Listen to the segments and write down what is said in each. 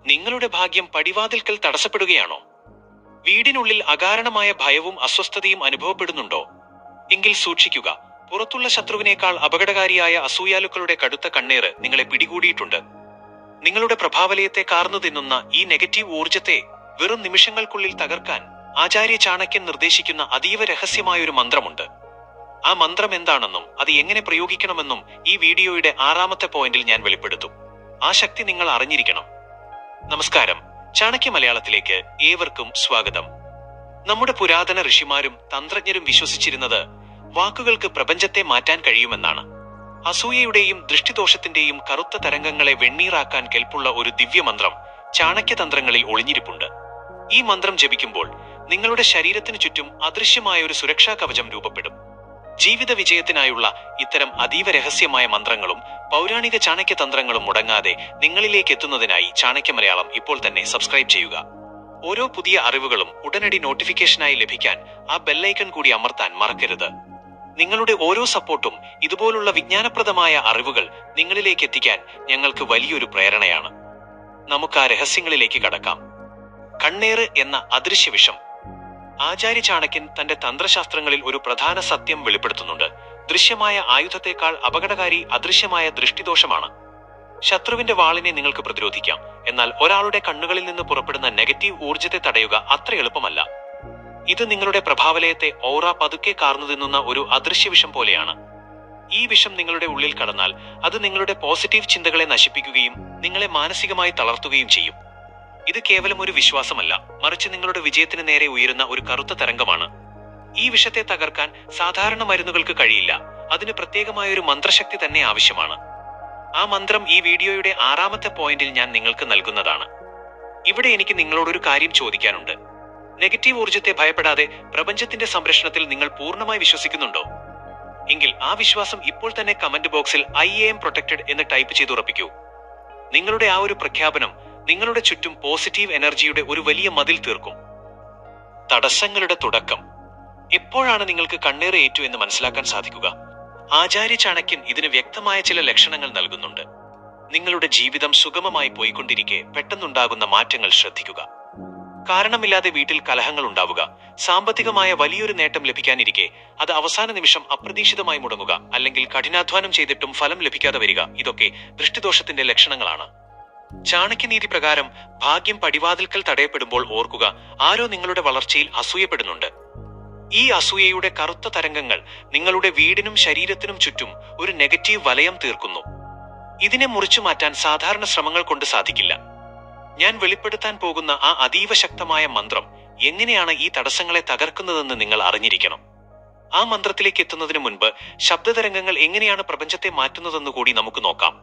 നിങ്ങളുടെ ഭാഗ്യം പടിവാതിൽക്കൽ തടസ്സപ്പെടുകയാണോ? വീടിനുള്ളിൽ അകാരണമായ ഭയവും അസ്വസ്ഥതയും അനുഭവപ്പെടുന്നുണ്ടോ? എങ്കിൽ സൂക്ഷിക്കുക. പുറത്തുള്ള ശത്രുവിനേക്കാൾ അപകടകാരിയായ അസൂയാലുക്കളുടെ കടുത്ത കണ്ണേറ് നിങ്ങളെ പിടികൂടിയിട്ടുണ്ട്. നിങ്ങളുടെ പ്രഭാവലയത്തെ കാർന്നു തിന്നുന്ന ഈ നെഗറ്റീവ് ഊർജത്തെ വെറും നിമിഷങ്ങൾക്കുള്ളിൽ തകർക്കാൻ ആചാര്യ ചാണക്യൻ നിർദ്ദേശിക്കുന്ന അതീവ രഹസ്യമായൊരു മന്ത്രമുണ്ട്. ആ മന്ത്രം എന്താണെന്നും അത് എങ്ങനെ പ്രയോഗിക്കണമെന്നും ഈ വീഡിയോയുടെ 6ാമത്തെ പോയിന്റിൽ ഞാൻ വെളിപ്പെടുത്തും. ആ ശക്തി നിങ്ങൾ അറിഞ്ഞിരിക്കണം. നമസ്കാരം, ചാണക്യ മലയാളത്തിലേക്ക് ഏവർക്കും സ്വാഗതം. നമ്മുടെ പുരാതന ഋഷിമാരും തന്ത്രജ്ഞരും വിശ്വസിച്ചിരുന്നത് വാക്കുകൾക്ക് പ്രപഞ്ചത്തെ മാറ്റാൻ കഴിയുമെന്നാണ്. അസൂയയുടെയും ദൃഷ്ടിദോഷത്തിന്റെയും കറുത്ത തരംഗങ്ങളെ വെണ്ണീറാക്കാൻ കെൽപ്പുള്ള ഒരു ദിവ്യമന്ത്രം ചാണക്യതന്ത്രങ്ങളിൽ ഒളിഞ്ഞിരിപ്പുണ്ട്. ഈ മന്ത്രം ജപിക്കുമ്പോൾ നിങ്ങളുടെ ശരീരത്തിനു ചുറ്റും അദൃശ്യമായ ഒരു സുരക്ഷാ കവചം രൂപപ്പെടും. ജീവിത വിജയത്തിനായുള്ള ഇത്തരം അതീവ രഹസ്യമായ മന്ത്രങ്ങളും പൗരാണിക ചാണക്യതന്ത്രങ്ങളും മുടങ്ങാതെ നിങ്ങളിലേക്ക് എത്തുന്നതിനായി ചാണക്യ മലയാളം ഇപ്പോൾ തന്നെ സബ്സ്ക്രൈബ് ചെയ്യുക. ഓരോ പുതിയ അറിവുകളും ഉടനടി നോട്ടിഫിക്കേഷനായി ലഭിക്കാൻ ആ ബെല്ലൈക്കൺ കൂടി അമർത്താൻ മറക്കരുത്. നിങ്ങളുടെ ഓരോ സപ്പോർട്ടും ഇതുപോലുള്ള വിജ്ഞാനപ്രദമായ അറിവുകൾ നിങ്ങളിലേക്ക് എത്തിക്കാൻ ഞങ്ങൾക്ക് വലിയൊരു പ്രേരണയാണ്. നമുക്ക് ആ രഹസ്യങ്ങളിലേക്ക് കടക്കാം. കണ്ണേറ് എന്ന അദൃശ്യ വിഷം. ആചാര്യ ചാണക്യൻ തന്റെ തന്ത്രശാസ്ത്രങ്ങളിൽ ഒരു പ്രധാന സത്യം വെളിപ്പെടുത്തുന്നുണ്ട്. ദൃശ്യമായ ആയുധത്തെക്കാൾ അപകടകാരി അദൃശ്യമായ ദൃഷ്ടിദോഷമാണ്. ശത്രുവിന്റെ വാളിനെ നിങ്ങൾക്ക് പ്രതിരോധിക്കാം, എന്നാൽ ഒരാളുടെ കണ്ണുകളിൽ നിന്ന് പുറപ്പെടുന്ന നെഗറ്റീവ് ഊർജത്തെ തടയുക അത്ര എളുപ്പമല്ല. ഇത് നിങ്ങളുടെ പ്രഭാവലയത്തെ ഓറ പതുക്കെ കാർന്നു തിന്നുന്ന ഒരു അദൃശ്യ വിഷം പോലെയാണ്. ഈ വിഷം നിങ്ങളുടെ ഉള്ളിൽ കടന്നാൽ അത് നിങ്ങളുടെ പോസിറ്റീവ് ചിന്തകളെ നശിപ്പിക്കുകയും നിങ്ങളെ മാനസികമായി തളർത്തുകയും ചെയ്യും. ഇത് കേവലം ഒരു വിശ്വാസമല്ല, മറിച്ച് നിങ്ങളുടെ വിജയത്തിന് നേരെ ഉയരുന്ന ഒരു കറുത്ത തരംഗമാണ്. ഈ വിഷത്തെ തകർക്കാൻ സാധാരണ മരുന്നുകൾക്ക് കഴിയില്ല. അതിന് പ്രത്യേകമായ ഒരു മന്ത്രശക്തി തന്നെ ആവശ്യമാണ്. ആ മന്ത്രം ഈ വീഡിയോയുടെ 6ാമത്തെ പോയിന്റിൽ ഞാൻ നിങ്ങൾക്ക് നൽകുന്നതാണ്. ഇവിടെ എനിക്ക് നിങ്ങളോടൊരു കാര്യം ചോദിക്കാനുണ്ട്. നെഗറ്റീവ് ഊർജത്തെ ഭയപ്പെടാതെ പ്രപഞ്ചത്തിന്റെ സംരക്ഷണത്തിൽ നിങ്ങൾ പൂർണ്ണമായി വിശ്വസിക്കുന്നുണ്ടോ? എങ്കിൽ ആ വിശ്വാസം ഇപ്പോൾ തന്നെ കമന്റ് ബോക്സിൽ I am protected എന്ന് ടൈപ്പ് ചെയ്ത് ഉറപ്പിക്കൂ. നിങ്ങളുടെ ആ ഒരു പ്രഖ്യാപനം നിങ്ങളുടെ ചുറ്റും പോസിറ്റീവ് എനർജിയുടെ ഒരു വലിയ മതിൽ തീർക്കും. തടസ്സങ്ങളുടെ തുടക്കം. എപ്പോഴാണ് നിങ്ങൾക്ക് കണ്ണേറ് ഏറ്റു എന്ന് മനസ്സിലാക്കാൻ സാധിക്കുക? ആചാര്യ ചാണക്യൻ ഇതിന് വ്യക്തമായ ചില ലക്ഷണങ്ങൾ നൽകുന്നുണ്ട്. നിങ്ങളുടെ ജീവിതം സുഗമമായി പോയിക്കൊണ്ടിരിക്കെ പെട്ടെന്നുണ്ടാകുന്ന മാറ്റങ്ങൾ ശ്രദ്ധിക്കുക. കാരണമില്ലാതെ വീട്ടിൽ കലഹങ്ങൾ ഉണ്ടാവുക, സാമ്പത്തികമായ വലിയൊരു നേട്ടം ലഭിക്കാനിരിക്കെ അത് അവസാന നിമിഷം അപ്രതീക്ഷിതമായി മുടങ്ങുക, അല്ലെങ്കിൽ കഠിനാധ്വാനം ചെയ്തിട്ടും ഫലം ലഭിക്കാതെ വരിക, ഇതൊക്കെ ദൃഷ്ടിദോഷത്തിന്റെ ലക്ഷണങ്ങളാണ്. ചാണക്യനീതി പ്രകാരം ഭാഗ്യം പടിവാതിൽക്കൽ തടയപ്പെടുമ്പോൾ ഓർക്കുക, ആരോ നിങ്ങളുടെ വളർച്ചയിൽ അസൂയപ്പെടുന്നുണ്ട്. ഈ അസൂയയുടെ കറുത്ത തരംഗങ്ങൾ നിങ്ങളുടെ വീടിനും ശരീരത്തിനും ചുറ്റും ഒരു നെഗറ്റീവ് വലയം തീർക്കുന്നു. ഇതിനെ മുറിച്ചു മാറ്റാൻ സാധാരണ ശ്രമങ്ങൾ കൊണ്ട് സാധിക്കില്ല. ഞാൻ വെളിപ്പെടുത്താൻ പോകുന്ന ആ അതീവ ശക്തമായ മന്ത്രം എങ്ങനെയാണ് ഈ തടസ്സങ്ങളെ തകർക്കുന്നതെന്ന് നിങ്ങൾ അറിഞ്ഞിരിക്കണം. ആ മന്ത്രത്തിലേക്ക് എത്തുന്നതിന് മുൻപ് ശബ്ദതരംഗങ്ങൾ എങ്ങനെയാണ് പ്രപഞ്ചത്തെ മാറ്റുന്നതെന്ന് കൂടി നമുക്ക് നോക്കാം.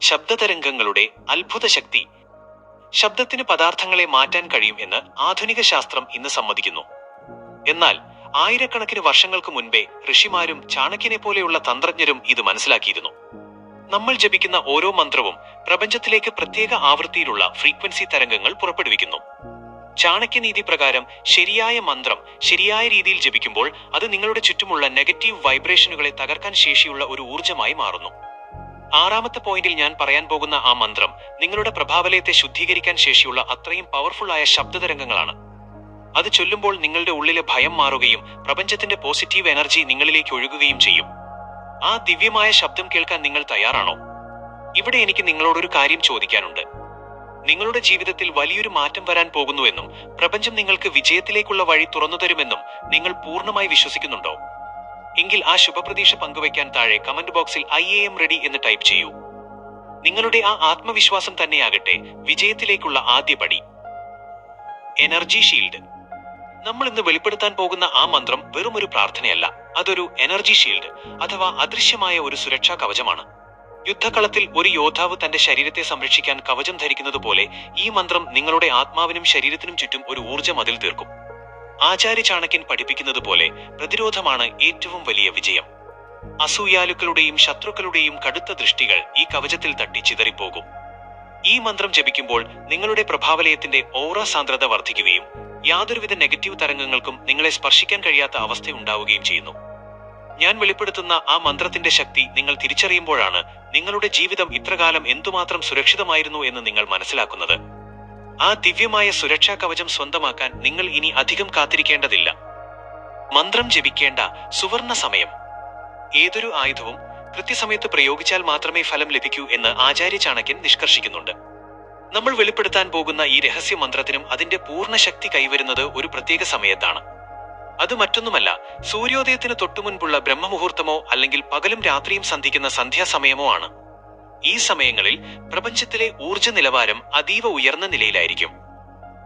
ശബ്ദതരംഗങ്ങളുടെ അത്ഭുത ശക്തി. ശബ്ദത്തിന് പദാർത്ഥങ്ങളെ മാറ്റാൻ കഴിയും എന്ന് ആധുനിക ശാസ്ത്രം ഇന്ന് സമ്മതിക്കുന്നു. എന്നാൽ ആയിരക്കണക്കിന് വർഷങ്ങൾക്ക് മുൻപേ ഋഷിമാരും ചാണക്യനെ പോലെയുള്ള തന്ത്രജ്ഞരും ഇത് മനസ്സിലാക്കിയിരുന്നു. നമ്മൾ ജപിക്കുന്ന ഓരോ മന്ത്രവും പ്രപഞ്ചത്തിലേക്ക് പ്രത്യേക ആവൃത്തിയിലുള്ള ഫ്രീക്വൻസി തരംഗങ്ങൾ പുറപ്പെടുവിക്കുന്നു. ചാണക്യനീതി പ്രകാരം ശരിയായ മന്ത്രം ശരിയായ രീതിയിൽ ജപിക്കുമ്പോൾ അത് നിങ്ങളുടെ ചുറ്റുമുള്ള നെഗറ്റീവ് വൈബ്രേഷനുകളെ തകർക്കാൻ ശേഷിയുള്ള ഒരു ഊർജമായി മാറുന്നു. 6ാമത്തെ പോയിന്റിൽ ഞാൻ പറയാൻ പോകുന്ന ആ മന്ത്രം നിങ്ങളുടെ പ്രഭാവലയത്തെ ശുദ്ധീകരിക്കാൻ ശേഷിയുള്ള അത്രയും പവർഫുൾ ആയ ശബ്ദതരംഗങ്ങളാണ്. അത് ചൊല്ലുമ്പോൾ നിങ്ങളുടെ ഉള്ളിലെ ഭയം മാറുകയും പ്രപഞ്ചത്തിന്റെ പോസിറ്റീവ് എനർജി നിങ്ങളിലേക്ക് ഒഴുകുകയും ചെയ്യും. ആ ദിവ്യമായ ശബ്ദം കേൾക്കാൻ നിങ്ങൾ തയ്യാറാണോ? ഇവിടെ എനിക്ക് നിങ്ങളോടൊരു കാര്യം ചോദിക്കാനുണ്ട്. നിങ്ങളുടെ ജീവിതത്തിൽ വലിയൊരു മാറ്റം വരാൻ പോകുന്നുവെന്നും പ്രപഞ്ചം നിങ്ങൾക്ക് വിജയത്തിലേക്കുള്ള വഴി തുറന്നു തരുമെന്നും നിങ്ങൾ പൂർണ്ണമായി വിശ്വസിക്കുന്നുണ്ടോ? എങ്കിൽ ആ ശുഭപ്രതീക്ഷ പങ്കുവയ്ക്കാൻ താഴെ കമന്റ് ബോക്സിൽ I am ready എന്ന് ടൈപ്പ് ചെയ്യൂ. നിങ്ങളുടെ ആ ആത്മവിശ്വാസം തന്നെയാകട്ടെ വിജയത്തിലേക്കുള്ള ആദ്യ പടി. Energy shield. നമ്മൾ ഇന്ന് വെളിപ്പെടുത്താൻ പോകുന്ന ആ മന്ത്രം വെറും ഒരു പ്രാർത്ഥനയല്ല, അതൊരു എനർജി ഷീൽഡ് അഥവാ അദൃശ്യമായ ഒരു സുരക്ഷാ കവചമാണ്. യുദ്ധകളത്തിൽ ഒരു യോദ്ധാവ് തന്റെ ശരീരത്തെ സംരക്ഷിക്കാൻ കവചം ധരിക്കുന്നത് പോലെ ഈ മന്ത്രം നിങ്ങളുടെ ആത്മാവിനും ശരീരത്തിനും ചുറ്റും ഒരു ഊർജ്ജ മതിൽ തീർക്കും. ആചാര്യ ചാണക്യൻ പഠിപ്പിക്കുന്നത് പോലെ പ്രതിരോധമാണ് ഏറ്റവും വലിയ വിജയം. അസൂയാലുക്കളുടെയും ശത്രുക്കളുടെയും കടുത്ത ദൃഷ്ടികൾ ഈ കവചത്തിൽ തട്ടി ചിതറിപ്പോകും. ഈ മന്ത്രം ജപിക്കുമ്പോൾ നിങ്ങളുടെ പ്രഭാവലയത്തിന്റെ ഓറ സാന്ദ്രത വർദ്ധിക്കുകയും യാതൊരുവിധ നെഗറ്റീവ് തരംഗങ്ങൾക്കും നിങ്ങളെ സ്പർശിക്കാൻ കഴിയാത്ത അവസ്ഥ ഉണ്ടാവുകയും ചെയ്യുന്നു. ഞാൻ വെളിപ്പെടുത്തുന്ന ആ മന്ത്രത്തിന്റെ ശക്തി നിങ്ങൾ തിരിച്ചറിയുമ്പോഴാണ് നിങ്ങളുടെ ജീവിതം ഇത്രകാലം എന്തുമാത്രം സുരക്ഷിതമായിരുന്നു എന്ന് നിങ്ങൾ മനസ്സിലാക്കുന്നത്. ആ ദിവ്യമായ സുരക്ഷാ കവചം സ്വന്തമാക്കാൻ നിങ്ങൾ ഇനി അധികം കാത്തിരിക്കേണ്ടതില്ല. മന്ത്രം ജപിക്കേണ്ട സുവർണ സമയം. ഏതൊരു ആയുധവും കൃത്യസമയത്ത് പ്രയോഗിച്ചാൽ മാത്രമേ ഫലം ലഭിക്കൂ എന്ന് ആചാര്യ ചാണക്യൻ നിഷ്കർഷിക്കുന്നുണ്ട്. നമ്മൾ വെളിപ്പെടുത്താൻ പോകുന്ന ഈ രഹസ്യ മന്ത്രത്തിനും അതിന്റെ പൂർണ്ണ ശക്തി കൈവരുന്നത് ഒരു പ്രത്യേക സമയത്താണ്. അത് മറ്റൊന്നുമല്ല, സൂര്യോദയത്തിന് തൊട്ടുമുൻപുള്ള ബ്രഹ്മമുഹൂർത്തമോ അല്ലെങ്കിൽ പകലും രാത്രിയും സന്ധിക്കുന്ന സന്ധ്യാസമയമോ ആണ്. ഈ സമയങ്ങളിൽ പ്രപഞ്ചത്തിലെ ഊർജ്ജ നിലവാരം അതീവ ഉയർന്ന നിലയിലായിരിക്കും.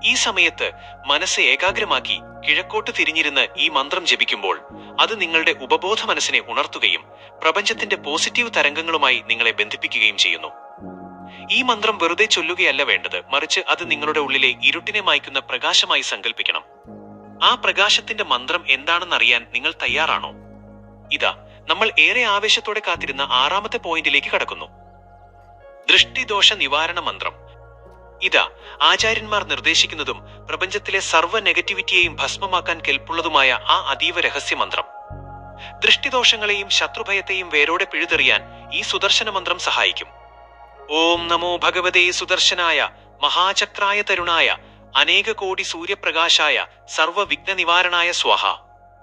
ഈ സമയത്ത് മനസ്സ് ഏകാഗ്രമാക്കി കിഴക്കോട്ട് തിരിഞ്ഞിരുന്ന് ഈ മന്ത്രം ജപിക്കുമ്പോൾ അത് നിങ്ങളുടെ ഉപബോധ മനസ്സിനെ ഉണർത്തുകയും പ്രപഞ്ചത്തിന്റെ പോസിറ്റീവ് തരംഗങ്ങളുമായി നിങ്ങളെ ബന്ധിപ്പിക്കുകയും ചെയ്യുന്നു. ഈ മന്ത്രം വെറുതെ ചൊല്ലുകയല്ല വേണ്ടത്, മറിച്ച് അത് നിങ്ങളുടെ ഉള്ളിലെ ഇരുട്ടിനെ മായ്ക്കുന്ന പ്രകാശമായി സങ്കല്പിക്കണം. ആ പ്രകാശത്തിന്റെ മന്ത്രം എന്താണെന്നറിയാൻ നിങ്ങൾ തയ്യാറാണോ? ഇതാ, നമ്മൾ ഏറെ ആവേശത്തോടെ കാത്തിരുന്ന 6ാമത്തെ പോയിന്റിലേക്ക് കടക്കുന്നു. ദൃഷ്ടിദോഷ നിവാരണ മന്ത്രം. ഇതാ, ആചാര്യന്മാർ നിർദ്ദേശിക്കുന്നതും പ്രപഞ്ചത്തിലെ സർവ്വ നെഗറ്റിവിറ്റിയെയും ഭസ്മമാക്കാൻ കെൽപ്പുള്ളതുമായ ആ അതീവ രഹസ്യ മന്ത്രം. ദൃഷ്ടിദോഷങ്ങളെയും ശത്രുഭയത്തെയും വേരോടെ പിഴുതെറിയാൻ ഈ സുദർശന മന്ത്രം സഹായിക്കും. ഓം നമോ ഭഗവതേ സുദർശനായ മഹാചക്രായ തരുണായ അനേക കോടി സൂര്യപ്രകാശായ സർവ വിഘ്ന നിവാരണായ സ്വാഹ.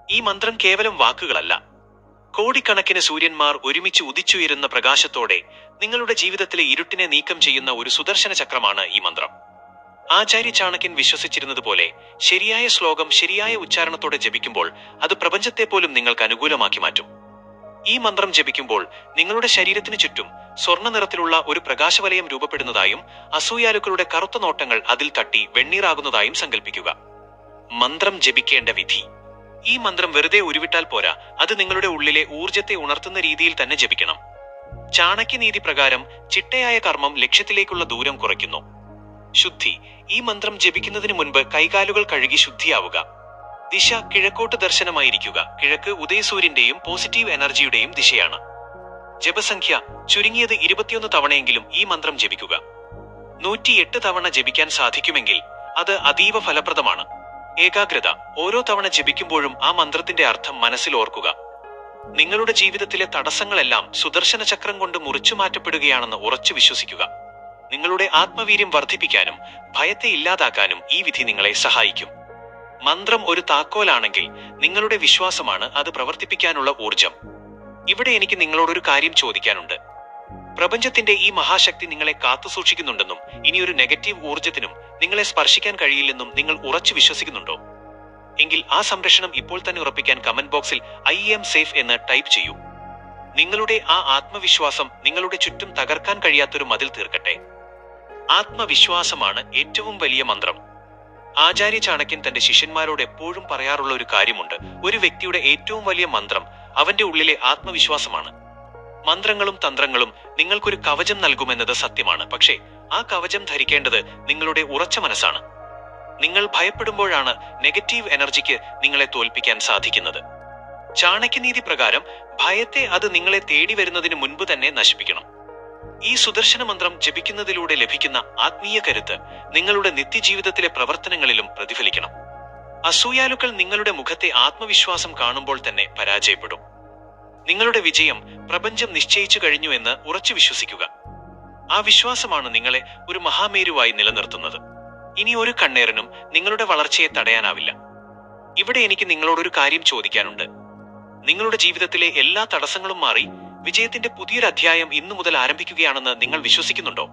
ഈ മന്ത്രം കേവലം വാക്കുകളല്ല, കോടിക്കണക്കിന് സൂര്യന്മാർ ഒരുമിച്ച് ഉദിച്ചുയരുന്ന പ്രകാശത്തോടെ നിങ്ങളുടെ ജീവിതത്തിലെ ഇരുട്ടിനെ നീക്കം ചെയ്യുന്ന ഒരു സുദർശന ചക്രമാണ് ഈ മന്ത്രം. ആചാര്യ ചാണക്യൻ വിശ്വസിച്ചിരുന്നത് പോലെ ശരിയായ ശ്ലോകം ശരിയായ ഉച്ചാരണത്തോടെ ജപിക്കുമ്പോൾ അത് പ്രപഞ്ചത്തെ പോലും നിങ്ങൾക്ക് അനുകൂലമാക്കി മാറ്റും. ഈ മന്ത്രം ജപിക്കുമ്പോൾ നിങ്ങളുടെ ശരീരത്തിന് ചുറ്റും സ്വർണ്ണ നിറത്തിലുള്ള ഒരു പ്രകാശവലയം രൂപപ്പെടുന്നതായും അസൂയാലുക്കളുടെ കറുത്ത നോട്ടങ്ങൾ അതിൽ തട്ടി വെണ്ണീറാകുന്നതായും സങ്കല്പിക്കുക. മന്ത്രം ജപിക്കേണ്ട വിധി. ഈ മന്ത്രം വെറുതെ ഉരുവിട്ടാൽ പോരാ, അത് നിങ്ങളുടെ ഉള്ളിലെ ഊർജത്തെ ഉണർത്തുന്ന രീതിയിൽ തന്നെ ജപിക്കണം. ചാണക്യനീതി പ്രകാരം ചിട്ടയായ കർമ്മം ലക്ഷ്യത്തിലേക്കുള്ള ദൂരം കുറയ്ക്കുന്നു. ശുദ്ധി. ഈ മന്ത്രം ജപിക്കുന്നതിന് മുൻപ് കൈകാലുകൾ കഴുകി ശുദ്ധിയാവുക. ദിശ കിഴക്കോട്ട് ദർശനമായിരിക്കുക. കിഴക്ക് ഉദയസൂര്യന്റെയും പോസിറ്റീവ് എനർജിയുടെയും ദിശയാണ്. ജപസംഖ്യ ചുരുങ്ങിയത് 21 തവണയെങ്കിലും ഈ മന്ത്രം ജപിക്കുക. 108 തവണ ജപിക്കാൻ സാധിക്കുമെങ്കിൽ അത് അതീവ ഫലപ്രദമാണ്. ഏകാഗ്രത. ഓരോ തവണ ജപിക്കുമ്പോഴും ആ മന്ത്രത്തിന്റെ അർത്ഥം മനസ്സിൽ ഓർക്കുക. നിങ്ങളുടെ ജീവിതത്തിലെ തടസ്സങ്ങളെല്ലാം സുദർശന ചക്രം കൊണ്ട് മുറിച്ചു മാറ്റപ്പെടുകയാണെന്ന് ഉറച്ചു വിശ്വസിക്കുക. നിങ്ങളുടെ ആത്മവീര്യം വർദ്ധിപ്പിക്കാനും ഭയത്തെ ഇല്ലാതാക്കാനും ഈ വിധി നിങ്ങളെ സഹായിക്കും. മന്ത്രം ഒരു താക്കോലാണെങ്കിൽ നിങ്ങളുടെ വിശ്വാസമാണ് അത് പ്രവർത്തിപ്പിക്കാനുള്ള ഊർജം. ഇവിടെ എനിക്ക് നിങ്ങളോടൊരു കാര്യം ചോദിക്കാനുണ്ട്. പ്രപഞ്ചത്തിന്റെ ഈ മഹാശക്തി നിങ്ങളെ കാത്തുസൂക്ഷിക്കുന്നുണ്ടെന്നും ഇനിയൊരു നെഗറ്റീവ് ഊർജത്തിനും നിങ്ങളെ സ്പർശിക്കാൻ കഴിയില്ലെന്നും നിങ്ങൾ ഉറച്ചു വിശ്വസിക്കുന്നുണ്ടോ? എങ്കിൽ ആ സംരക്ഷണം ഇപ്പോൾ തന്നെ ഉറപ്പിക്കാൻ കമന്റ് ബോക്സിൽ ഐ എം സേഫ് എന്ന് ടൈപ്പ് ചെയ്യൂ. നിങ്ങളുടെ ആ ആത്മവിശ്വാസം നിങ്ങളുടെ ചുറ്റും തകർക്കാൻ കഴിയാത്തൊരു മതിൽ തീർക്കട്ടെ. ആത്മവിശ്വാസമാണ് ഏറ്റവും വലിയ മന്ത്രം. ആചാര്യ ചാണക്യൻ തന്റെ ശിഷ്യന്മാരോട് എപ്പോഴും പറയാറുള്ള ഒരു കാര്യമുണ്ട്: ഒരു വ്യക്തിയുടെ ഏറ്റവും വലിയ മന്ത്രം അവന്റെ ഉള്ളിലെ ആത്മവിശ്വാസമാണ്. മന്ത്രങ്ങളും തന്ത്രങ്ങളും നിങ്ങൾക്കൊരു കവചം നൽകുമെന്നത് സത്യമാണ്, പക്ഷേ ആ കവചം ധരിക്കേണ്ടത് നിങ്ങളുടെ ഉറച്ച മനസ്സാണ്. നിങ്ങൾ ഭയപ്പെടുമ്പോഴാണ് നെഗറ്റീവ് എനർജിക്ക് നിങ്ങളെ തോൽപ്പിക്കാൻ സാധിക്കുന്നത്. ചാണക്യനീതി പ്രകാരം ഭയത്തെ അത് നിങ്ങളെ തേടി വരുന്നതിന് മുൻപ് തന്നെ നശിപ്പിക്കണം. ഈ സുദർശന മന്ത്രം ജപിക്കുന്നതിലൂടെ ലഭിക്കുന്ന ആത്മീയ കരുത്ത് നിങ്ങളുടെ നിത്യജീവിതത്തിലെ പ്രവർത്തനങ്ങളിലും പ്രതിഫലിക്കണം. അസൂയാലുക്കൾ നിങ്ങളുടെ മുഖത്തെ ആത്മവിശ്വാസം കാണുമ്പോൾ തന്നെ പരാജയപ്പെടും. നിങ്ങളുടെ വിജയം പ്രപഞ്ചം നിശ്ചയിച്ചു കഴിഞ്ഞു എന്ന് ഉറച്ചു വിശ്വസിക്കുക. ആ വിശ്വാസമാണ് നിങ്ങളെ ഒരു മഹാമേരുവായി നിലനിർത്തുന്നത്. ഇനി ഒരു കണ്ണേറിനും നിങ്ങളുടെ വളർച്ചയെ തടയാനാവില്ല. ഇവിടെ എനിക്ക് നിങ്ങളോടൊരു കാര്യം ചോദിക്കാനുണ്ട്. നിങ്ങളുടെ ജീവിതത്തിലെ എല്ലാ തടസ്സങ്ങളും മാറി വിജയത്തിന്റെ പുതിയൊരു അധ്യായം ഇന്നു മുതൽ ആരംഭിക്കുകയാണെന്ന് നിങ്ങൾ വിശ്വസിക്കുന്നുണ്ടോ?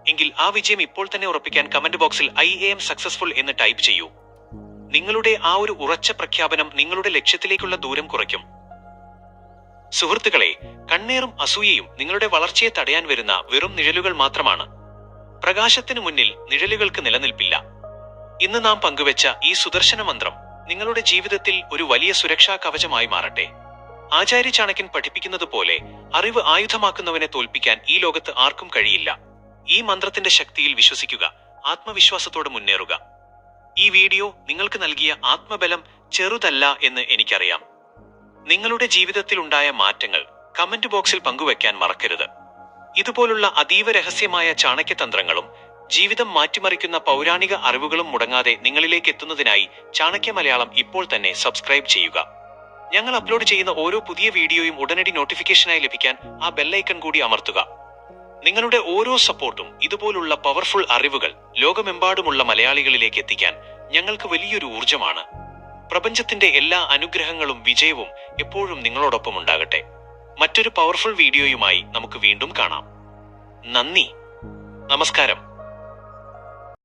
എങ്കിൽ ആ വിജയം ഇപ്പോൾ തന്നെ ഉറപ്പിക്കാൻ കമന്റ് ബോക്സിൽ ഐ എം സക്സസ്ഫുൾ എന്ന് ടൈപ്പ് ചെയ്യൂ. നിങ്ങളുടെ ആ ഒരു ഉറച്ച പ്രഖ്യാപനം നിങ്ങളുടെ ലക്ഷ്യത്തിലേക്കുള്ള ദൂരം കുറയ്ക്കും. സുഹൃത്തുക്കളെ, കണ്ണേറും അസൂയയും നിങ്ങളുടെ വളർച്ചയെ തടയാൻ വരുന്ന വെറും നിഴലുകൾ മാത്രമാണ്. പ്രകാശത്തിനു മുന്നിൽ നിഴലുകൾക്ക് നിലനിൽപ്പില്ല. ഇന്ന് നാം പങ്കുവെച്ച ഈ സുദർശന മന്ത്രം നിങ്ങളുടെ ജീവിതത്തിൽ ഒരു വലിയ സുരക്ഷാ കവചമായി മാറട്ടെ. ആചാര്യ ചാണക്യൻ പഠിപ്പിക്കുന്നത് പോലെ അറിവ് ആയുധമാക്കുന്നവനെ തോൽപ്പിക്കാൻ ഈ ലോകത്ത് ആർക്കും കഴിയില്ല. ഈ മന്ത്രത്തിന്റെ ശക്തിയിൽ വിശ്വസിക്കുക, ആത്മവിശ്വാസത്തോടെ മുന്നേറുക. ഈ വീഡിയോ നിങ്ങൾക്ക് നൽകിയ ആത്മബലം ചെറുതല്ല എന്ന് എനിക്കറിയാം. നിങ്ങളുടെ ജീവിതത്തിൽ ഉണ്ടായ മാറ്റങ്ങൾ കമന്റ് ബോക്സിൽ പങ്കുവെക്കാൻ മറക്കരുത്. ഇതുപോലുള്ള അതീവ രഹസ്യമായ ചാണക്യതന്ത്രങ്ങളും ജീവിതം മാറ്റിമറിക്കുന്ന പൗരാണിക അറിവുകളും മുടങ്ങാതെ നിങ്ങളിലേക്ക് എത്തുന്നതിനായി ചാണക്യ മലയാളം ഇപ്പോൾ തന്നെ സബ്സ്ക്രൈബ് ചെയ്യുക. ഞങ്ങൾ അപ്ലോഡ് ചെയ്യുന്ന ഓരോ പുതിയ വീഡിയോയും ഉടനടി നോട്ടിഫിക്കേഷനായി ലഭിക്കാൻ ആ ബെല്ലൈക്കൺ കൂടി അമർത്തുക. നിങ്ങളുടെ ഓരോ സപ്പോർട്ടും ഇതുപോലുള്ള പവർഫുൾ അറിവുകൾ ലോകമെമ്പാടുമുള്ള മലയാളികളിലേക്ക് എത്തിക്കാൻ ഞങ്ങൾക്ക് വലിയൊരു ഊർജമാണ്. പ്രപഞ്ചത്തിന്റെ എല്ലാ അനുഗ്രഹങ്ങളും വിജയവും എപ്പോഴും നിങ്ങളോടൊപ്പം ഉണ്ടാകട്ടെ. മറ്റൊരു പവർഫുൾ വീഡിയോയുമായി നമുക്ക് വീണ്ടും കാണാം. നന്ദി, നമസ്കാരം.